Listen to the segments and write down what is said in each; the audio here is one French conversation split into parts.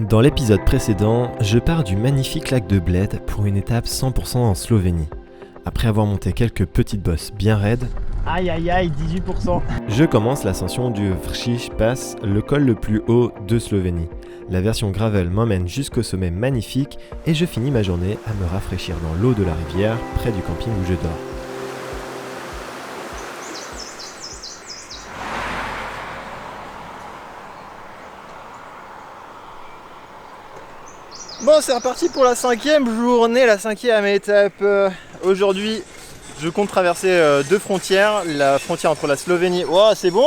Dans l'épisode précédent, je pars du magnifique lac de Bled pour une étape 100% en Slovénie. Après avoir monté quelques petites bosses bien raides, aïe aïe aïe, 18%. Je commence l'ascension du Vršić Pass, le col le plus haut de Slovénie. La version gravel m'emmène jusqu'au sommet magnifique et je finis ma journée à me rafraîchir dans l'eau de la rivière près du camping où je dors. Bon, c'est reparti pour la 5e journée, la 5e étape. Aujourd'hui, je compte traverser deux frontières. La frontière entre la Slovénie... Oh, c'est bon?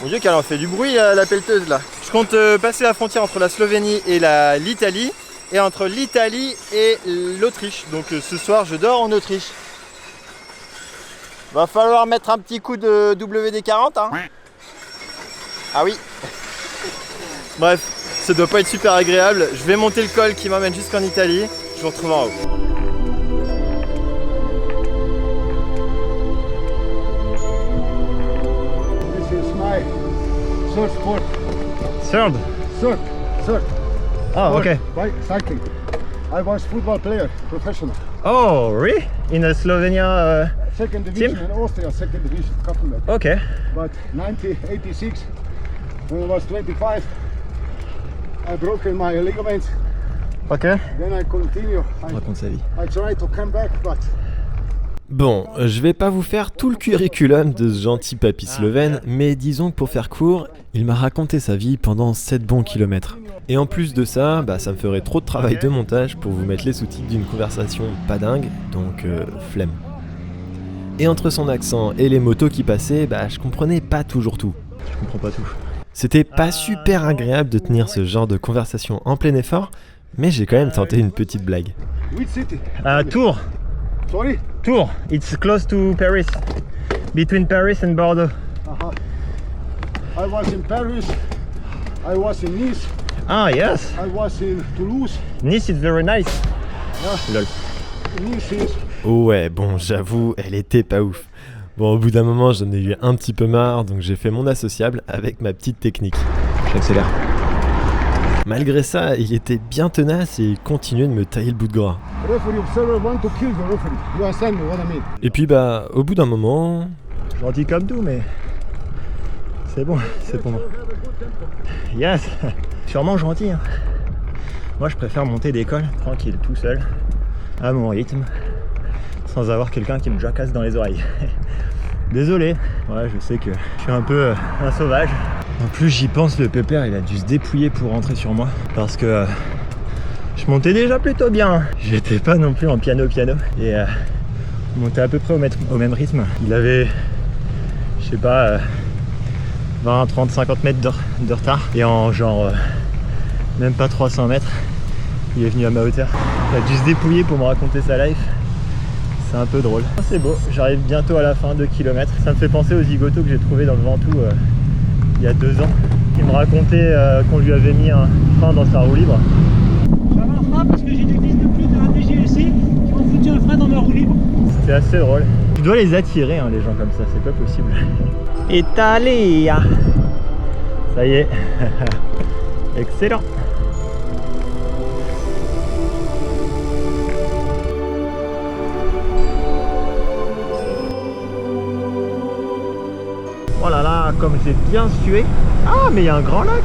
Mon Dieu, qu'elle en fait du bruit, la pelleteuse, là. Je compte passer la frontière entre la Slovénie et l'Italie, et entre l'Italie et l'Autriche. Donc ce soir, je dors en Autriche. Va falloir mettre un petit coup de WD-40, hein. Ah oui. Bref. Ça doit pas être super agréable. Je vais monter le col qui m'emmène jusqu'en Italie. Je vous retrouve en haut. This is my third sport. Third. Oh, okay. By cycling. I was football player, professional. Oh, really? In a Slovenia Second division team? in Austria, second division, Kappenberg. Okay. But 1986, when I was 25, I broken my ligaments. Okay. Then I continue. Raconte sa vie. I try to come back, but Bon, je vais pas vous faire tout le curriculum de ce gentil papy slovène, mais disons que pour faire court, il m'a raconté sa vie pendant 7 bons kilomètres. Et en plus de ça, ça me ferait trop de travail de montage pour vous mettre les sous-titres d'une conversation pas dingue, donc flemme. Et entre son accent et les motos qui passaient, je comprenais pas toujours tout. Je comprends pas tout. C'était pas super agréable de tenir ce genre de conversation en plein effort, mais j'ai quand même tenté une petite blague. which city? Tours. Sorry? Tours. It's close to Paris. Between Paris and Bordeaux. I was in Paris. I was in Nice. Ah, yes. I was in Toulouse. Nice is very nice. Yeah. Lol. Nice is Ouais, bon, j'avoue, elle était pas ouf. Bon, au bout d'un moment, j'en ai eu un petit peu marre, donc j'ai fait mon associable avec ma petite technique. J'accélère. Malgré ça, il était bien tenace et il continuait de me tailler le bout de gras. referee observer want to kill the referee. You understand what I mean? Et puis au bout d'un moment... Gentil comme tout, mais c'est bon, c'est pour moi. Yes. Sûrement gentil, hein. Moi, je préfère monter des cols tranquille, tout seul, à mon rythme, sans avoir quelqu'un qui me jacasse dans les oreilles. Désolé, ouais, je sais que je suis un peu un sauvage. En plus, j'y pense, le pépère, il a dû se dépouiller pour rentrer sur moi, parce que je montais déjà plutôt bien. J'étais pas non plus en piano, et je montais à peu près au même rythme. Il avait, je sais pas, 20, 30, 50 mètres de retard, et en genre même pas 300 mètres, il est venu à ma hauteur. Il a dû se dépouiller pour me raconter sa life. C'est un peu drôle. C'est beau, j'arrive bientôt à la fin, 2 km. Ça me fait penser aux zigotos que j'ai trouvé dans le Ventoux il y a 2 ans. Il me racontait qu'on lui avait mis un frein dans sa roue libre. J'avais un frein parce que j'ai des fils de pute de la DGLC qui m'ont foutu un frein dans ma roue libre. C'était assez drôle. Tu dois les attirer, hein, les gens comme ça, c'est pas possible. Italia. Ça y est. Excellent. Oh là là, comme j'ai bien sué. Ah, mais il y a un grand lac.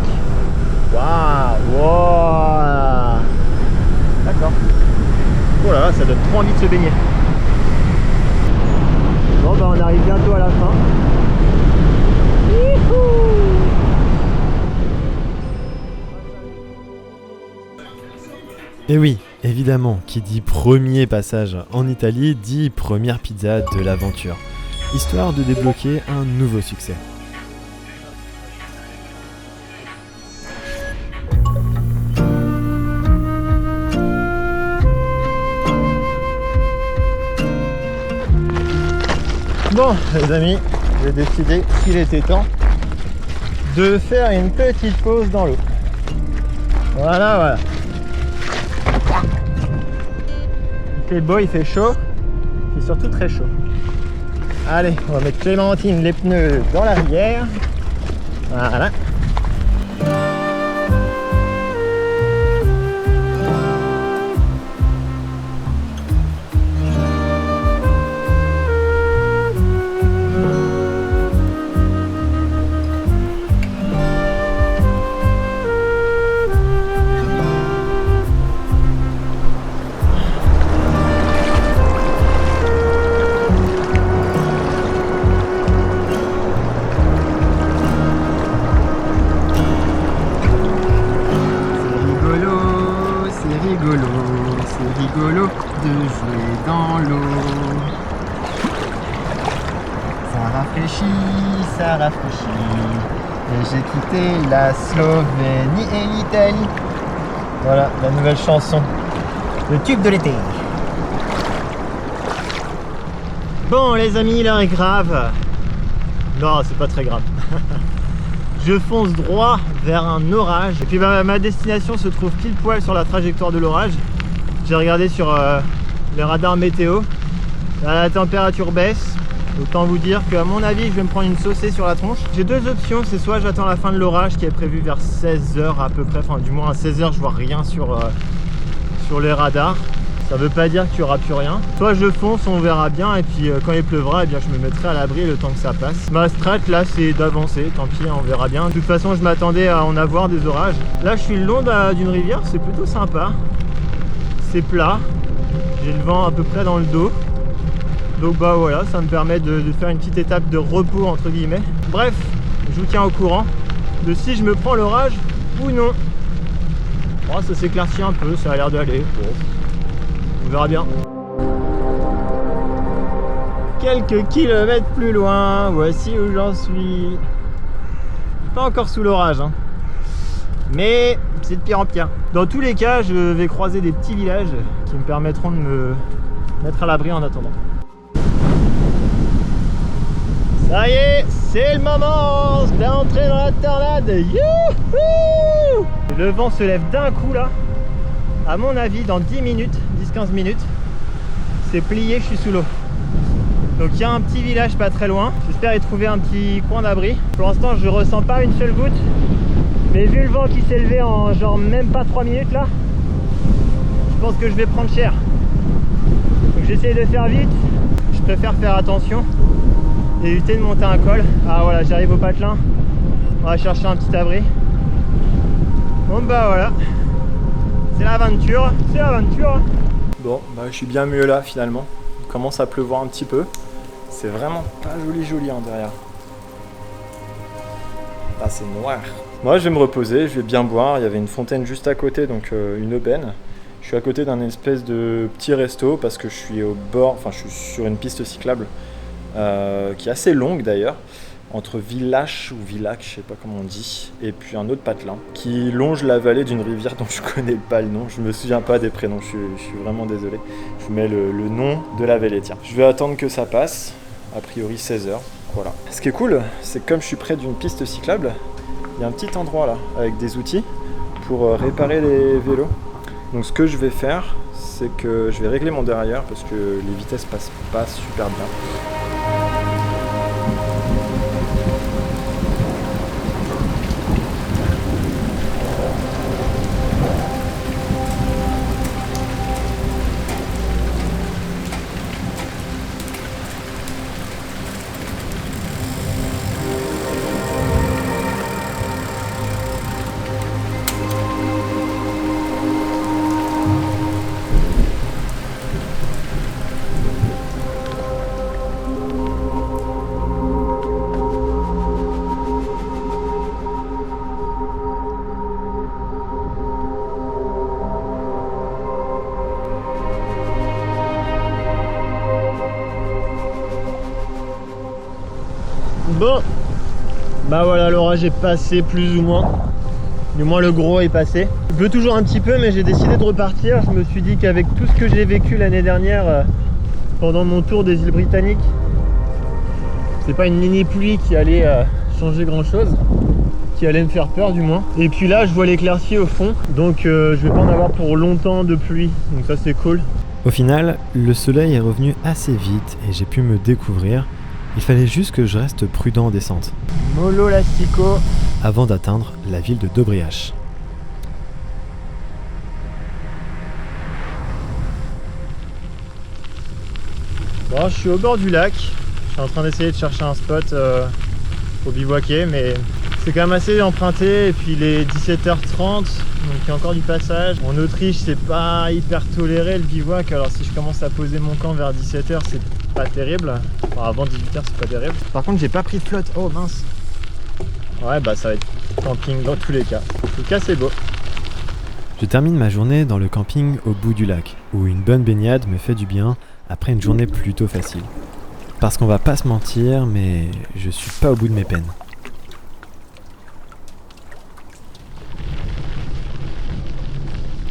Waouh, wow. D'accord. Oh là là, ça donne trop envie de se baigner. Bon, on arrive bientôt à la fin. Et oui, évidemment, qui dit premier passage en Italie, dit première pizza de l'aventure. Histoire de débloquer un nouveau succès. Bon, les amis, j'ai décidé qu'il était temps de faire une petite pause dans l'eau. Voilà. Il fait beau, il fait chaud, c'est surtout très chaud. Allez, on va mettre Clémentine les pneus dans l'arrière. Voilà. rigolo de jouer dans l'eau. Ça rafraîchit. Et j'ai quitté la Slovénie et l'Italie. Voilà, la nouvelle chanson. Le tube de l'été. Bon les amis, l'heure est grave. Non, c'est pas très grave. Je fonce droit vers un orage. Et puis ma destination se trouve pile poil sur la trajectoire de l'orage. J'ai regardé sur les radars météo. Là, la température baisse. Autant vous dire qu'à mon avis, je vais me prendre une saucée sur la tronche. J'ai deux options, c'est soit j'attends la fin de l'orage qui est prévu vers 16h à peu près. Enfin, du moins à 16h, je vois rien sur les radars. Ça veut pas dire qu'il n'y aura plus rien. Soit je fonce, on verra bien, et puis quand il pleuvra, eh bien, je me mettrai à l'abri le temps que ça passe. Ma strat là, c'est d'avancer, tant pis, on verra bien. De toute façon, je m'attendais à en avoir des orages. Là, je suis le long d'une rivière, c'est plutôt sympa. C'est plat, j'ai le vent à peu près dans le dos. Donc bah voilà, ça me permet de faire une petite étape de repos entre guillemets. Bref, je vous tiens au courant de si je me prends l'orage ou non. Bon, ça s'éclaircit un peu, ça a l'air d'aller. Bon, on verra bien. Quelques kilomètres plus loin, voici où j'en suis. Pas encore sous l'orage, hein. Mais c'est de pire en pire. Dans tous les cas, je vais croiser des petits villages qui me permettront de me mettre à l'abri en attendant. Ça y est, c'est le moment d'entrer dans la tornade. Youhou! Le vent se lève d'un coup là. À mon avis, dans 10 minutes, 10-15 minutes, c'est plié, je suis sous l'eau. Donc il y a un petit village pas très loin. J'espère y trouver un petit coin d'abri. Pour l'instant, je ressens pas une seule goutte. Mais vu le vent qui s'est levé en genre même pas 3 minutes là, je pense que je vais prendre cher. Donc j'essaie de faire vite. Je préfère faire attention. Et éviter de monter un col. Ah voilà, j'arrive au patelin. On va chercher un petit abri. Bon bah voilà. C'est l'aventure. C'est l'aventure. Bon bah je suis bien mieux là finalement. Il commence à pleuvoir un petit peu. C'est vraiment pas joli hein, derrière. Ah c'est noir. Moi je vais me reposer, je vais bien boire. Il y avait une fontaine juste à côté, donc une aubaine. Je suis à côté d'un espèce de petit resto parce que je suis au bord, enfin je suis sur une piste cyclable. Qui est assez longue d'ailleurs, entre Villach ou Villac, je sais pas comment on dit, et puis un autre patelin qui longe la vallée d'une rivière dont je connais pas le nom, je me souviens pas des prénoms, je suis vraiment désolé. Je vous mets le nom de la vallée, tiens. Je vais attendre que ça passe, a priori 16h, voilà. Ce qui est cool, c'est que comme je suis près d'une piste cyclable, il y a un petit endroit là, avec des outils pour réparer les vélos. Donc ce que je vais faire, c'est que je vais régler mon dérailleur parce que les vitesses passent pas super bien. Bon, bah voilà, l'orage est passé plus ou moins. Du moins le gros est passé. Il pleut toujours un petit peu, mais j'ai décidé de repartir. Je me suis dit qu'avec tout ce que j'ai vécu l'année dernière pendant mon tour des îles Britanniques, c'est pas une mini pluie qui allait changer grand chose, qui allait me faire peur du moins. Et puis là je vois l'éclaircie au fond, donc je vais pas en avoir pour longtemps de pluie, donc ça c'est cool. Au final, le soleil est revenu assez vite et j'ai pu me découvrir. Il fallait juste que je reste prudent en descente. Mollo Lastico. Avant d'atteindre la ville de Dobriach. Bon, je suis au bord du lac. Je suis en train d'essayer de chercher un spot pour bivouaquer, mais c'est quand même assez emprunté. Et puis il est 17h30, donc il y a encore du passage. En Autriche, c'est pas hyper toléré le bivouac. Alors si je commence à poser mon camp vers 17h, c'est pas terrible. Enfin, avant 18h, c'est pas terrible. Par contre, j'ai pas pris de flotte. Oh mince. Ouais, bah ça va être camping dans tous les cas. En tout cas, c'est beau. Je termine ma journée dans le camping au bout du lac, où une bonne baignade me fait du bien après une journée plutôt facile. Parce qu'on va pas se mentir, mais je suis pas au bout de mes peines.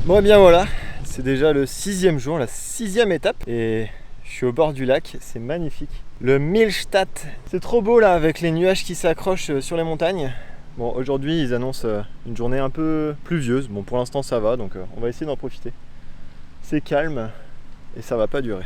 Bon et bien voilà, c'est déjà le 6e jour, la 6e étape et je suis au bord du lac, c'est magnifique. Le Milchstadt, c'est trop beau là avec les nuages qui s'accrochent sur les montagnes. Bon, aujourd'hui ils annoncent une journée un peu pluvieuse, bon pour l'instant ça va donc on va essayer d'en profiter. C'est calme et ça va pas durer.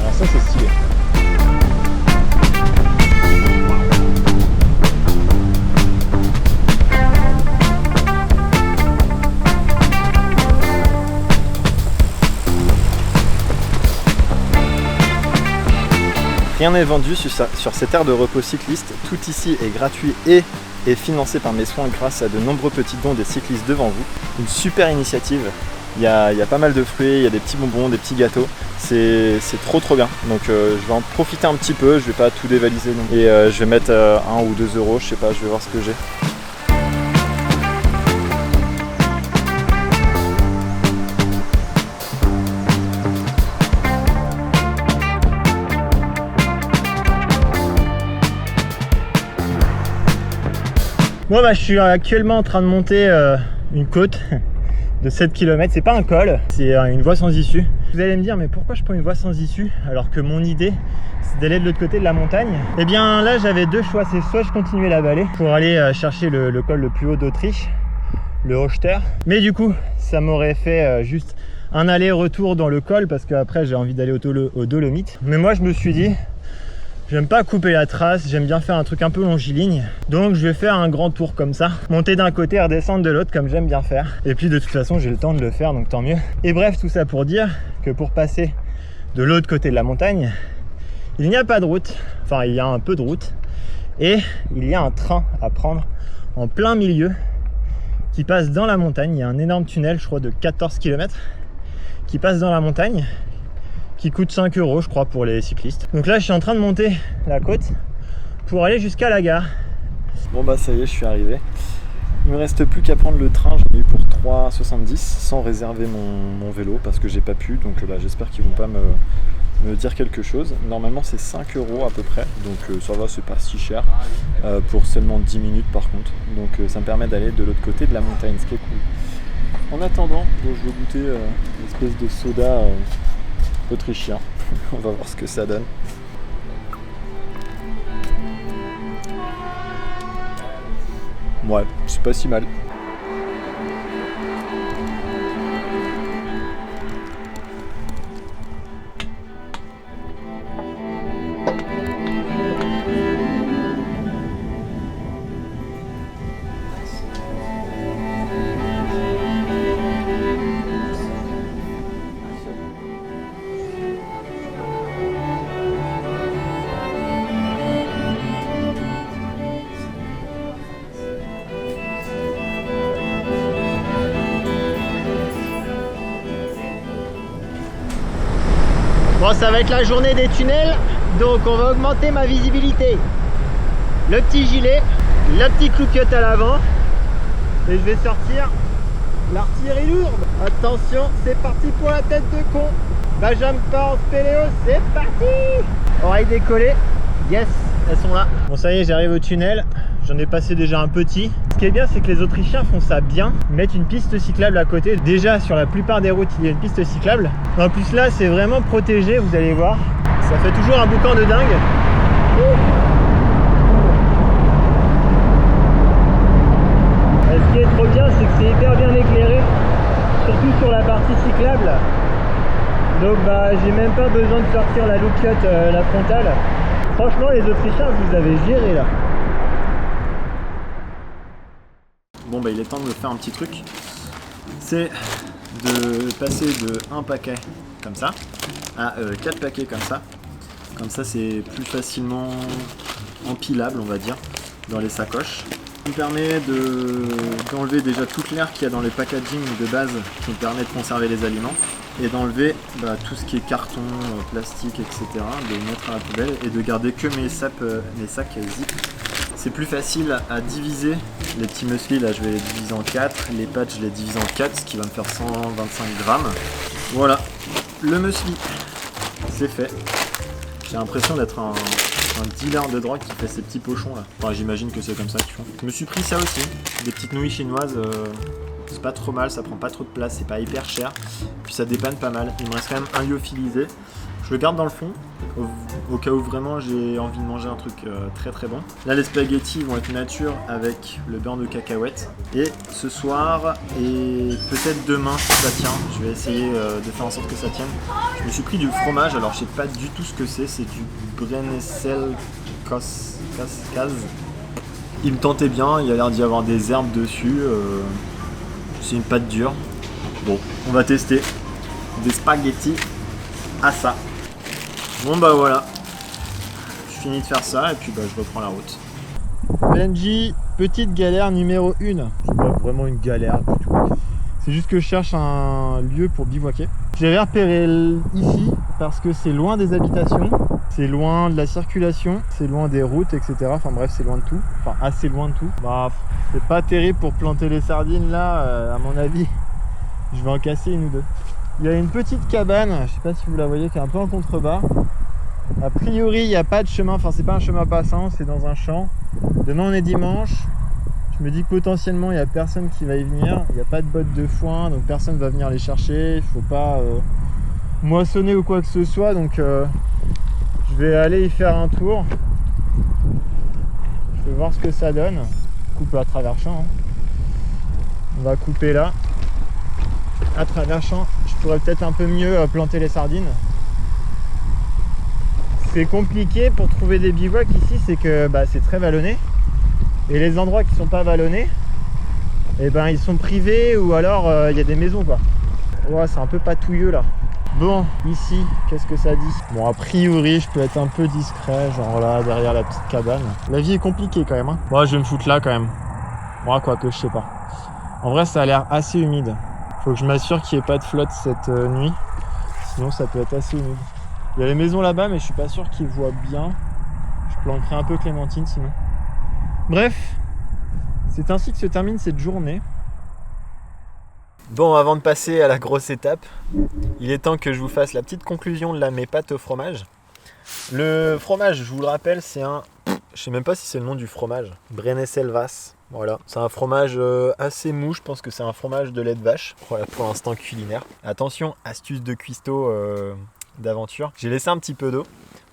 Alors ça c'est stylé. Rien n'est vendu sur cette aire de repos cycliste. Tout ici est gratuit et est financé par mes soins grâce à de nombreux petits dons des cyclistes devant vous. Une super initiative. Il y a pas mal de fruits, il y a des petits bonbons, des petits gâteaux. C'est trop bien. Donc je vais en profiter un petit peu. Je vais pas tout dévaliser. Et je vais mettre 1 ou 2 euros. Je sais pas, je vais voir ce que j'ai. Moi je suis actuellement en train de monter une côte de 7 km, c'est pas un col, c'est une voie sans issue. Vous allez me dire mais pourquoi je prends une voie sans issue alors que mon idée c'est d'aller de l'autre côté de la montagne? Et bien là j'avais deux choix, c'est soit je continuais la vallée pour aller chercher le col le plus haut d'Autriche, le Hochter, mais du coup ça m'aurait fait juste un aller-retour dans le col parce qu'après j'ai envie d'aller au Dolomites. Mais moi je me suis dit j'aime pas couper la trace, j'aime bien faire un truc un peu longiligne. Donc je vais faire un grand tour comme ça. Monter d'un côté et redescendre de l'autre comme j'aime bien faire. Et puis de toute façon j'ai le temps de le faire donc tant mieux. Et bref tout ça pour dire que pour passer de l'autre côté de la montagne, il n'y a pas de route. Enfin il y a un peu de route. Et il y a un train à prendre en plein milieu qui passe dans la montagne. Il y a un énorme tunnel je crois de 14 km qui passe dans la montagne, qui coûte 5 euros je crois pour les cyclistes. Donc là je suis en train de monter la côte pour aller jusqu'à la gare. Bon bah ça y est je suis arrivé. Il me reste plus qu'à prendre le train, j'en ai eu pour 3,70 sans réserver mon vélo parce que j'ai pas pu. Donc là j'espère qu'ils vont pas me dire quelque chose. Normalement c'est 5 euros à peu près, donc ça va, c'est pas si cher pour seulement 10 minutes par contre. Donc ça me permet d'aller de l'autre côté de la montagne, ce qui est cool. En attendant, bon, je vais goûter une espèce de soda autrichien. On va voir ce que ça donne. Ouais, c'est pas si mal. Bon, ça va être la journée des tunnels, donc on va augmenter ma visibilité. Le petit gilet, la petite cloupiote à l'avant, et je vais sortir l'artillerie lourde. Attention, c'est parti pour la tête de con. Benjamin Port, Péléo, c'est parti. Oreilles décollées, yes, elles sont là. Bon ça y est, j'arrive au tunnel, j'en ai passé déjà un petit. Ce qui est bien, c'est que les Autrichiens font ça bien. Ils mettent une piste cyclable à côté. Déjà, sur la plupart des routes, il y a une piste cyclable. En plus, là, c'est vraiment protégé, vous allez voir. Ça fait toujours un boucan de dingue. Et ce qui est trop bien, c'est que c'est hyper bien éclairé. Surtout sur la partie cyclable. Donc, bah, j'ai même pas besoin de sortir la loupiote, la frontale. Franchement, les Autrichiens, vous avez géré là. Bon bah il est temps de faire un petit truc, c'est de passer de un paquet comme ça à 4 paquets comme ça c'est plus facilement empilable on va dire dans les sacoches qui me permet d'enlever déjà toute l'air qu'il y a dans les packaging de base qui me permet de conserver les aliments et d'enlever tout ce qui est carton, plastique, etc. de mettre à la poubelle et de garder que mes sacs zip. C'est plus facile à diviser. Les petits muesli là je vais les diviser en 4, les pâtes je les divise en 4, ce qui va me faire 125 grammes. Voilà, le muesli c'est fait. J'ai l'impression d'être un dealer de drogue qui fait ces petits pochons là. Enfin j'imagine que c'est comme ça qu'ils font. Je me suis pris ça aussi, des petites nouilles chinoises, c'est pas trop mal, ça prend pas trop de place, c'est pas hyper cher. Puis ça dépanne pas mal. Il me reste quand même un lyophilisé. Je le garde dans le fond, au cas où vraiment j'ai envie de manger un truc très très bon. Là les spaghettis vont être nature avec le beurre de cacahuète. Et ce soir, et peut-être demain si ça tient, je vais essayer de faire en sorte que ça tienne. Je me suis pris du fromage, alors je sais pas du tout ce que c'est du Brennesselkäse. Il me tentait bien, il y a l'air d'y avoir des herbes dessus. C'est une pâte dure. Bon, on va tester des spaghettis à ça. Bon bah voilà, je finis de faire ça et puis je reprends la route. Benji, petite galère numéro 1. C'est pas vraiment une galère du tout. C'est juste que je cherche un lieu pour bivouaquer. J'avais repéré ici parce que c'est loin des habitations, c'est loin de la circulation, c'est loin des routes, etc. Enfin bref, c'est loin de tout. Enfin assez loin de tout. C'est pas terrible pour planter les sardines là, à mon avis. Je vais en casser une ou deux. Il y a une petite cabane, je sais pas si vous la voyez, qui est un peu en contrebas. A priori, il n'y a pas de chemin, enfin c'est pas un chemin passant, c'est dans un champ. Demain on est dimanche. Je me dis que potentiellement il n'y a personne qui va y venir. Il n'y a pas de bottes de foin, donc personne va venir les chercher. Il faut pas moissonner ou quoi que ce soit, donc je vais aller y faire un tour. Je vais voir ce que ça donne. Coupe à travers champ. On va couper là. À travers champ, je pourrais peut-être un peu mieux planter les sardines. C'est compliqué pour trouver des bivouacs ici, c'est que c'est très vallonné. Et les endroits qui sont pas vallonnés, ils sont privés ou alors il y a des maisons quoi. Ouais, c'est un peu patouilleux là. Bon, ici, qu'est-ce que ça dit? Bon, a priori, je peux être un peu discret, genre là, derrière la petite cabane. La vie est compliquée quand même, hein. Moi, je vais me foutre là quand même. Moi, quoique, je sais pas. En vrai, ça a l'air assez humide. Faut que je m'assure qu'il n'y ait pas de flotte cette nuit. Sinon, ça peut être assez humide. Il y a les maisons là-bas, mais je suis pas sûr qu'ils voient bien. Je planterai un peu clémentine sinon. Bref, c'est ainsi que se termine cette journée. Bon, avant de passer à la grosse étape, il est temps que je vous fasse la petite conclusion de mes pâtes au fromage. Le fromage, je vous le rappelle, c'est je sais même pas si c'est le nom du fromage, Brennesselkäse. Voilà, c'est un fromage assez mou, je pense que c'est un fromage de lait de vache. Voilà pour l'instant culinaire. Attention, astuce de cuistot d'aventure. J'ai laissé un petit peu d'eau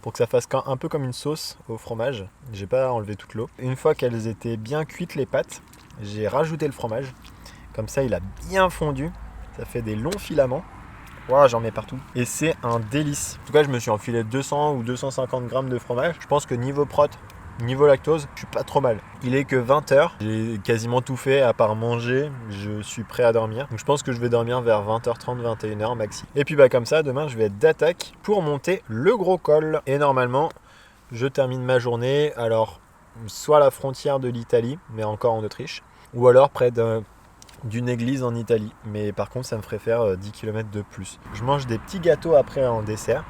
pour que ça fasse un peu comme une sauce au fromage. J'ai pas enlevé toute l'eau. Une fois qu'elles étaient bien cuites les pâtes, j'ai rajouté le fromage. Comme ça, il a bien fondu. Ça fait des longs filaments. Wow, j'en mets partout. Et c'est un délice. En tout cas, je me suis enfilé 200 ou 250 grammes de fromage. Je pense que niveau prot, niveau lactose, je suis pas trop mal. Il est que 20h. J'ai quasiment tout fait à part manger. Je suis prêt à dormir. Donc je pense que je vais dormir vers 20h30, 21h maxi. Et puis comme ça, demain, je vais être d'attaque pour monter le gros col. Et normalement, je termine ma journée. Alors, soit à la frontière de l'Italie, mais encore en Autriche. Ou alors près d'une église en Italie, mais par contre ça me ferait faire 10 km de plus. Je mange des petits gâteaux après en dessert,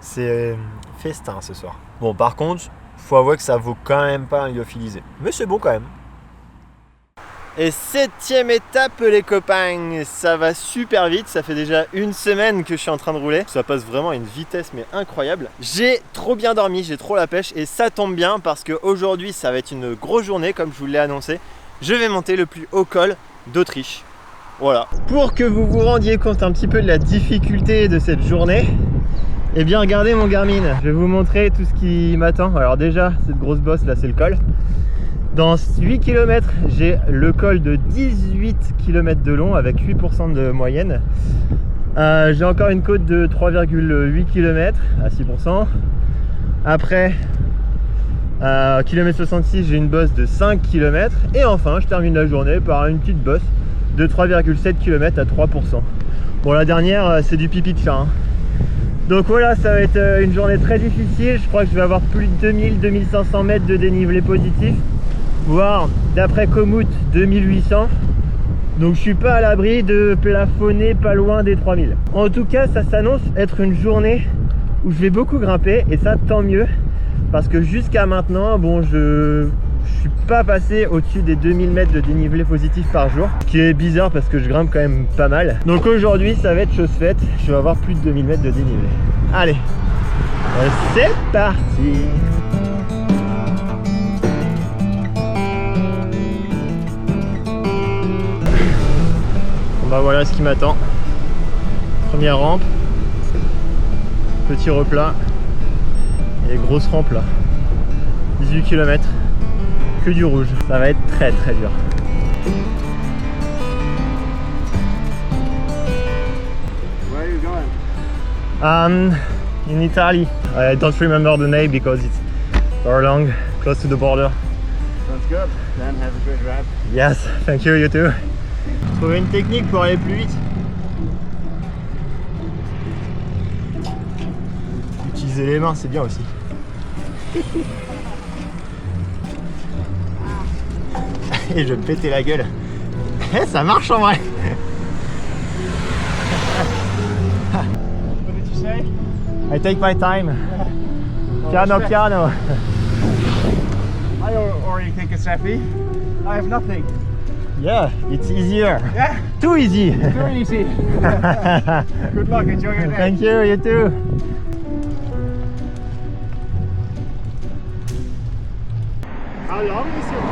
c'est festin ce soir. Bon, par contre, faut avouer que ça vaut quand même pas un lyophilisé, mais c'est bon quand même. Et 7e étape les copains, ça va super vite, ça fait déjà une semaine que je suis en train de rouler, ça passe vraiment à une vitesse mais incroyable. J'ai trop bien dormi, j'ai trop la pêche et ça tombe bien parce qu'aujourd'hui ça va être une grosse journée comme je vous l'ai annoncé. Je vais monter le plus haut col d'Autriche. Voilà. Pour que vous vous rendiez compte un petit peu de la difficulté de cette journée, eh bien regardez mon Garmin. Je vais vous montrer tout ce qui m'attend. Alors déjà, cette grosse bosse là, c'est le col. Dans 8 km, j'ai le col de 18 km de long avec 8% de moyenne. J'ai encore une côte de 3,8 km à 6%. Après, km 66, j'ai une bosse de 5 km. Et enfin, je termine la journée par une petite bosse de 3,7 km à 3%. Bon, la dernière, c'est du pipi de chat, hein. Donc voilà, ça va être une journée très difficile. Je crois que je vais avoir plus de 2000-2500 mètres de dénivelé positif. voire d'après Komoot 2800. Donc je suis pas à l'abri de plafonner pas loin des 3000. En tout cas, ça s'annonce être une journée où je vais beaucoup grimper et ça tant mieux parce que jusqu'à maintenant, bon, je suis pas passé au-dessus des 2000 mètres de dénivelé positif par jour, ce qui est bizarre parce que je grimpe quand même pas mal. Donc aujourd'hui, ça va être chose faite, je vais avoir plus de 2000 mètres de dénivelé. Allez, c'est parti. Bah voilà ce qui m'attend. Première rampe, petit replat et grosse rampe là. 18 km, que du rouge. Ça va être très très dur. Where are you going? In Italy. I don't remember the name because it's very long, close to the border. Sounds good. Then have a great ride. Yes, thank you, you too. Trouver une technique pour aller plus vite. Utiliser les mains, c'est bien aussi. Et je vais me péter la gueule. Eh, ça marche en vrai. What did you say? I take my time. Piano, piano. I already think it's happy. I have nothing. Yeah, it's easier. Yeah, Too easy. very easy. Good luck, enjoy your day. Thank you, you too. How long is your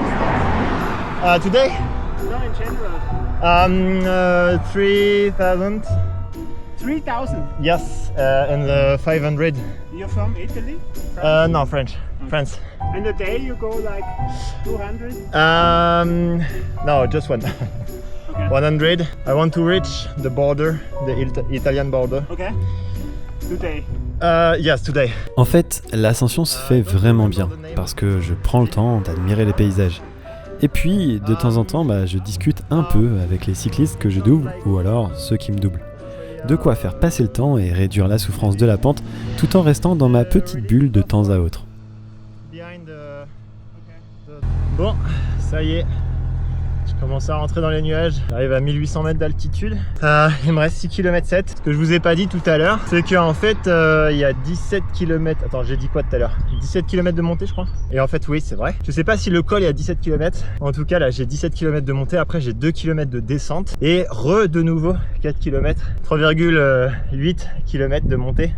distance? Today? No, in general. 3,000. 3,000. Yes, and 500. You're from Italy? No, French. France. And a day you go like 200? No, just one. Okay. 100. I want to reach the border, the Italian border. Okay. Today. Yes, today. En fait, l'ascension se fait vraiment bien, parce que je prends le temps d'admirer les paysages. Et puis, de temps en temps, je discute un peu avec les cyclistes que je double, ou alors ceux qui me doublent. De quoi faire passer le temps et réduire la souffrance de la pente, tout en restant dans ma petite bulle de temps à autre. Bon, ça y est, je commence à rentrer dans les nuages. J'arrive à 1800 mètres d'altitude. Il me reste 6 km 7. Ce que je vous ai pas dit tout à l'heure, c'est qu'en fait, il y a 17 km... Attends, j'ai dit quoi tout à l'heure? 17 km de montée, je crois. Et en fait, oui, c'est vrai. Je sais pas si le col est à 17 km. En tout cas, là, j'ai 17 km de montée. Après, j'ai 2 km de descente. Et de nouveau, 4 km. 3,8 km de montée.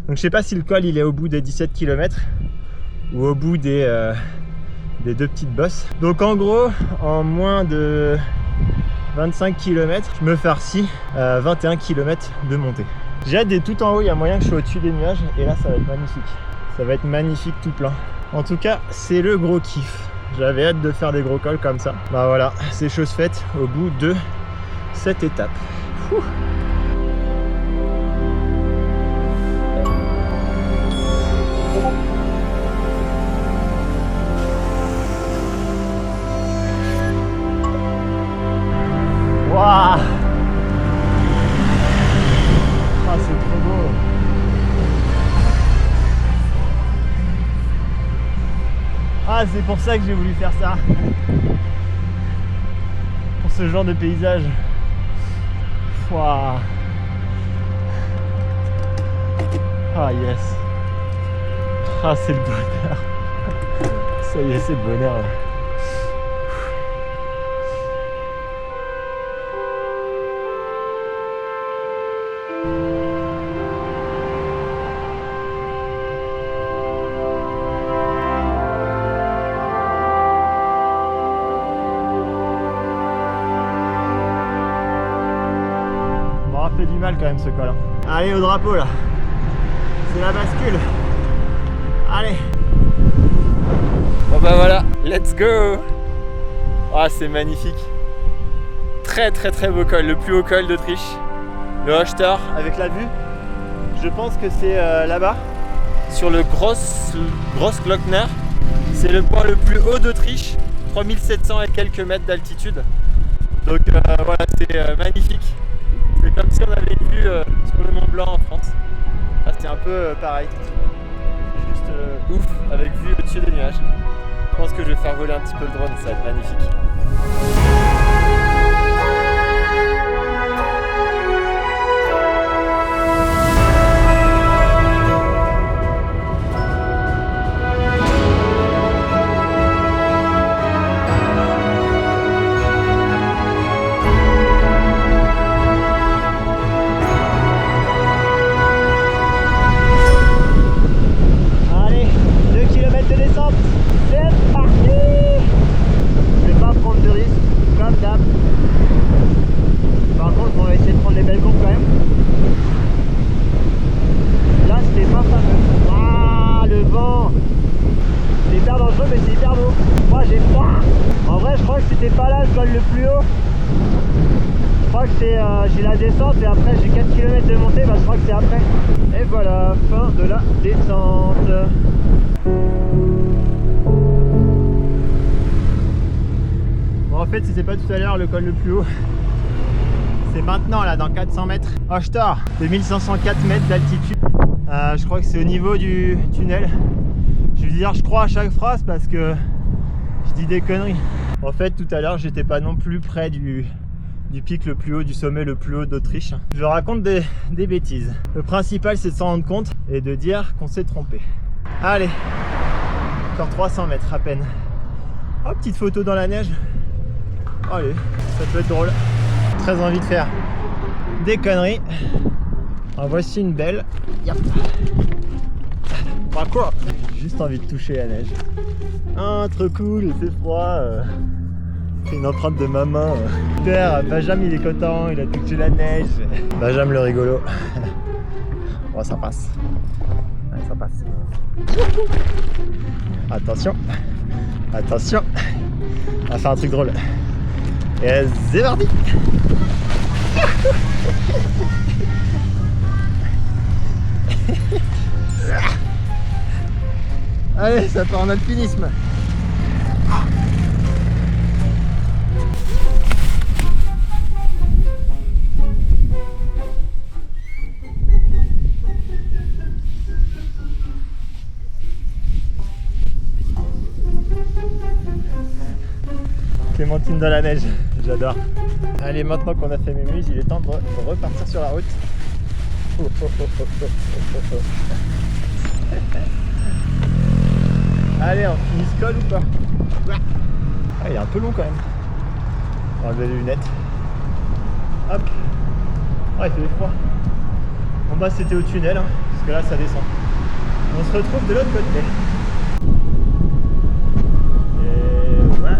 Donc, je sais pas si le col, il est au bout des 17 km ou au bout des deux petites bosses. Donc en gros, en moins de 25 km, je me farcis 21 km de montée. J'ai hâte d'être tout en haut, il y a moyen que je sois au-dessus des nuages et là ça va être magnifique. Ça va être magnifique tout plein. En tout cas, c'est le gros kiff. J'avais hâte de faire des gros cols comme ça. Bah voilà, c'est chose faite au bout de cette étape. Ouh. Waouh! Ah, c'est trop beau! Ah, c'est pour ça que j'ai voulu faire ça! Pour ce genre de paysage. Waouh! Ah, yes! Ah, c'est le bonheur! Ça y est, c'est le bonheur là. Fait du mal quand même ce col. Allez au drapeau là. C'est la bascule. Allez. Bon bah voilà, let's go. Ah, c'est magnifique. Très très très beau col, le plus haut col d'Autriche. Le Hochtor avec la vue. Je pense que c'est là-bas, sur le Grossglockner. C'est le point le plus haut d'Autriche, 3700 et quelques mètres d'altitude. Donc voilà, c'est magnifique. C'est comme si on avait une vue sur le Mont Blanc en France. Là, c'était un peu pareil. C'est juste ouf, avec vue au-dessus des nuages. Je pense que je vais faire voler un petit peu le drone, ça va être magnifique. Allez, 2 km de descente, c'est parti. Je vais pas prendre de risque, comme d'hab. Par contre, on va essayer de prendre les belles courbes quand même. Là, c'était pas fameux. Ah, le vent. C'est hyper dangereux, mais c'est hyper beau. Moi, j'ai froid. En vrai, je crois que c'était pas là le col le plus haut. Je crois que c'est j'ai la descente et après j'ai 4 km de montée, bah je crois que c'est après. Et voilà, fin de la descente. Bon, en fait, c'était pas tout à l'heure le col le plus haut. C'est maintenant, là, dans 400 mètres. Hochtor, 2504 mètres d'altitude. Je crois que c'est au niveau du tunnel. Je vais dire je crois à chaque phrase parce que je dis des conneries. En fait, tout à l'heure, j'étais pas non plus près du pic le plus haut, du sommet le plus haut d'Autriche. Je raconte des bêtises. Le principal, c'est de s'en rendre compte et de dire qu'on s'est trompé. Allez, encore 300 mètres à peine. Oh, petite photo dans la neige. Allez, ça peut être drôle. Très envie de faire des conneries. En voici une belle. Yep. Parcours. Juste envie de toucher la neige. Ah, trop cool, c'est froid. C'est une empreinte de ma main. Super, Benjamin il est content, il a touché la neige. Benjamin le rigolo. Oh, ça passe. Ouais, ça passe. Attention. Attention. On va faire un truc drôle. Et c'est parti. Allez, ça part en alpinisme. Clémentine dans la neige, j'adore. Allez, maintenant qu'on a fait mes muses, il est temps de repartir sur la route. Oh, oh, oh, oh, oh, oh, oh. Allez, on finit ce col ou pas? Ah, il est un peu long quand même. On va enlever les lunettes. Hop. Ah, il fait froid. En bas, c'était au tunnel, hein, parce que là, ça descend. On se retrouve de l'autre côté. Et ouais.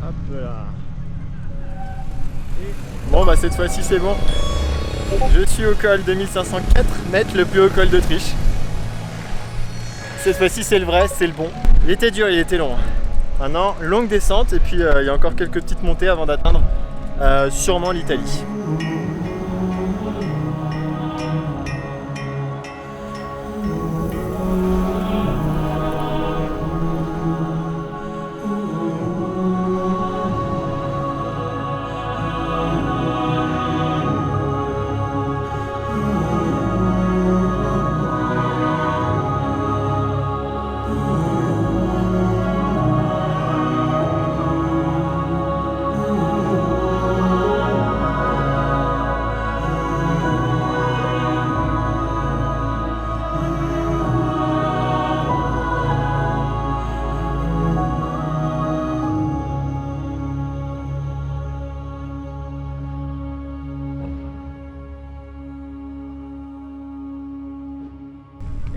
Hop là. Bon, bah cette fois-ci, c'est bon. Je suis au col de 1504 mètres, le plus haut col d'Autriche. Cette fois-ci, c'est le vrai, c'est le bon. Il était dur, il était long. Maintenant, longue descente et puis il y a encore quelques petites montées avant d'atteindre sûrement l'Italie.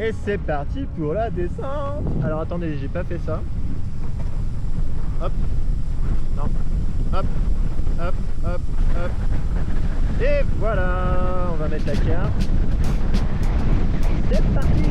Et c'est parti pour la descente. Alors attendez, j'ai pas fait ça. Hop. Non. Hop. Hop. Hop. Hop. Et voilà. On va mettre la carte. C'est parti.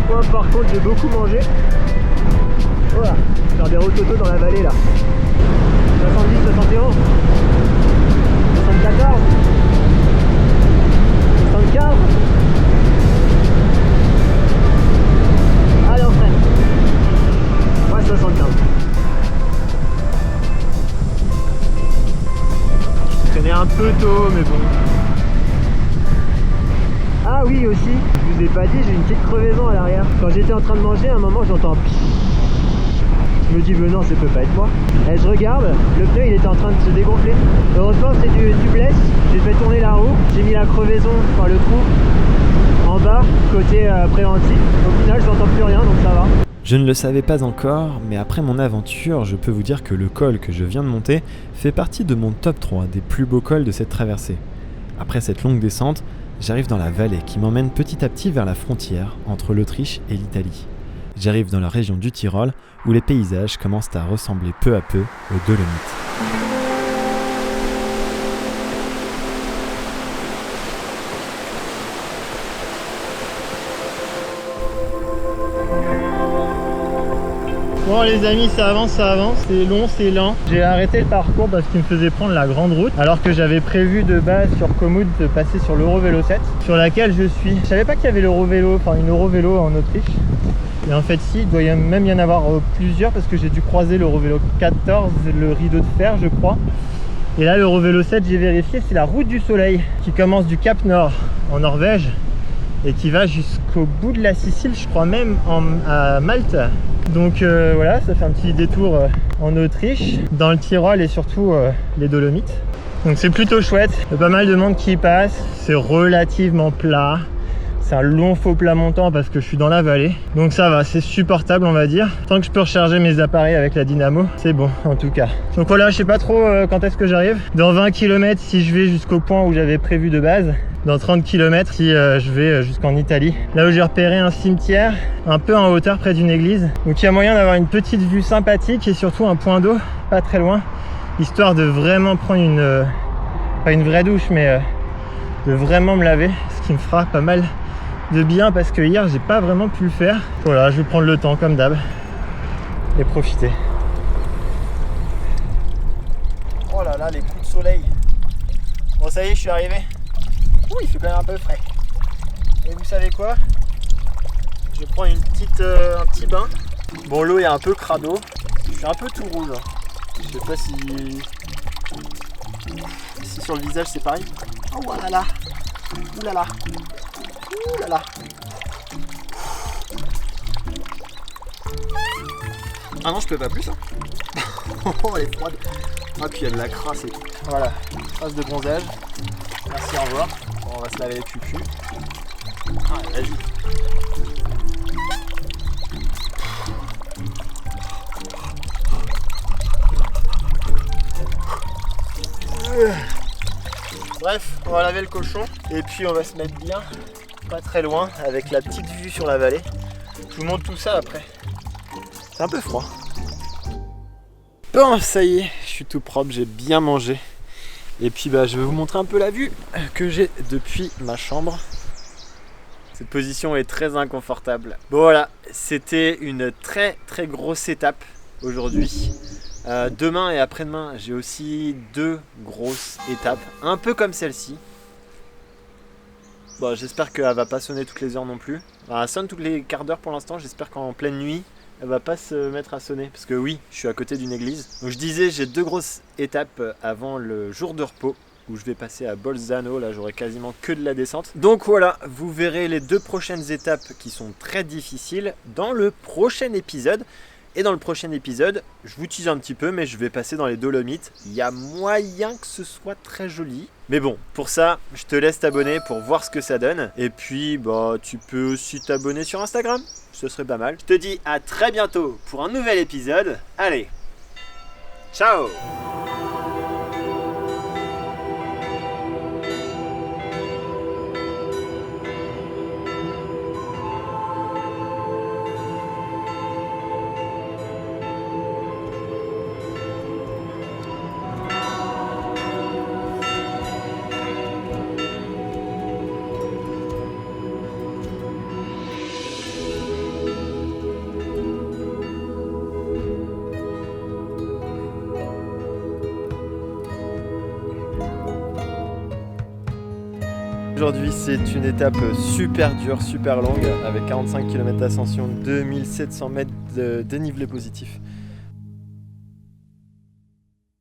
Moi par contre j'ai beaucoup mangé. Voilà, faire des rototos dans la vallée là. 70, 71, 74, 75. Allez on freine. Ouais 75. Je traînais un peu tôt mais bon. Ah oui aussi, je vous ai pas dit, j'ai une petite crevaison à l'arrière. Quand j'étais en train de manger, à un moment j'entends un pfff. Je me dis mais non, ça peut pas être moi. Et je regarde, le pneu il était en train de se dégonfler. Heureusement c'est du tubeless, j'ai fait tourner la roue, j'ai mis la crevaison, enfin le trou en bas, côté préventif. Au final je n'entends plus rien donc ça va. Je ne le savais pas encore, mais après mon aventure, je peux vous dire que le col que je viens de monter fait partie de mon top 3 des plus beaux cols de cette traversée. Après cette longue descente, j'arrive dans la vallée qui m'emmène petit à petit vers la frontière entre l'Autriche et l'Italie. J'arrive dans la région du Tyrol où les paysages commencent à ressembler peu à peu aux Dolomites. Bon les amis, ça avance, c'est long, c'est lent. J'ai arrêté le parcours parce qu'il me faisait prendre la grande route, alors que j'avais prévu de base sur Komoot de passer sur l'Eurovélo 7, sur laquelle je suis. Je savais pas qu'il y avait l'Eurovélo, enfin une Eurovélo en Autriche. Et en fait si, il doit même y en avoir plusieurs parce que j'ai dû croiser l'Eurovélo 14, le rideau de fer je crois. Et là l'Eurovélo 7, j'ai vérifié, c'est la route du soleil qui commence du Cap Nord en Norvège et qui va jusqu'au bout de la Sicile, je crois même à Malte. Donc voilà, ça fait un petit détour en Autriche, dans le Tyrol et surtout les Dolomites. Donc c'est plutôt chouette, il y a pas mal de monde qui y passe, c'est relativement plat. C'est un long faux plat montant parce que je suis dans la vallée. Donc ça va, c'est supportable on va dire. Tant que je peux recharger mes appareils avec la dynamo, c'est bon en tout cas. Donc voilà, je sais pas trop quand est-ce que j'arrive. Dans 20 km si je vais jusqu'au point où j'avais prévu de base. Dans 30 km si je vais jusqu'en Italie. Là où j'ai repéré un cimetière, un peu en hauteur près d'une église. Donc il y a moyen d'avoir une petite vue sympathique et surtout un point d'eau, pas très loin. Histoire de vraiment prendre pas une vraie douche mais de vraiment me laver. Ce qui me fera pas mal de bien parce que hier j'ai pas vraiment pu le faire. Voilà, je vais prendre le temps comme d'hab et profiter. Oh là là, les coups de soleil. Bon ça y est, je suis arrivé. Ouh, il fait quand même un peu frais. Et vous savez quoi? Je prends un petit bain. Bon, l'eau est un peu crado. Je suis un peu tout rouge. Je sais pas si sur le visage c'est pareil. Oh là là. Ouh là là. Ouh là là. Ah non, je peux pas plus. Hein. Oh, elle est froide. Ah, puis il y a de la crasse et tout. Voilà, trace de bronzage. Merci, au revoir. Bon, on va se laver les cucus. Ah, vas-y. Bref, on va laver le cochon et puis on va se mettre bien, pas très loin, avec la petite vue sur la vallée. Je vous montre tout ça après. C'est un peu froid. Bon, ça y est, je suis tout propre, j'ai bien mangé. Et puis bah, je vais vous montrer un peu la vue que j'ai depuis ma chambre. Cette position est très inconfortable. Bon voilà, c'était une très grosse étape aujourd'hui. Demain et après-demain, j'ai aussi 2 grosses étapes, un peu comme celle-ci. Bon, j'espère qu'elle va pas sonner toutes les heures non plus. Alors, elle sonne toutes les quarts d'heure pour l'instant, j'espère qu'en pleine nuit, elle va pas se mettre à sonner. Parce que oui, je suis à côté d'une église. Donc je disais, j'ai 2 grosses étapes avant le jour de repos, où je vais passer à Bolzano, là j'aurai quasiment que de la descente. Donc voilà, vous verrez les 2 prochaines étapes qui sont très difficiles dans le prochain épisode. Et dans le prochain épisode, je vous tease un petit peu, mais je vais passer dans les Dolomites. Il y a moyen que ce soit très joli. Mais bon, pour ça, je te laisse t'abonner pour voir ce que ça donne. Et puis, bah, tu peux aussi t'abonner sur Instagram. Ce serait pas mal. Je te dis à très bientôt pour un nouvel épisode. Allez, ciao! Aujourd'hui c'est une étape super dure, super longue, avec 45 km d'ascension, 2700 mètres de dénivelé positif.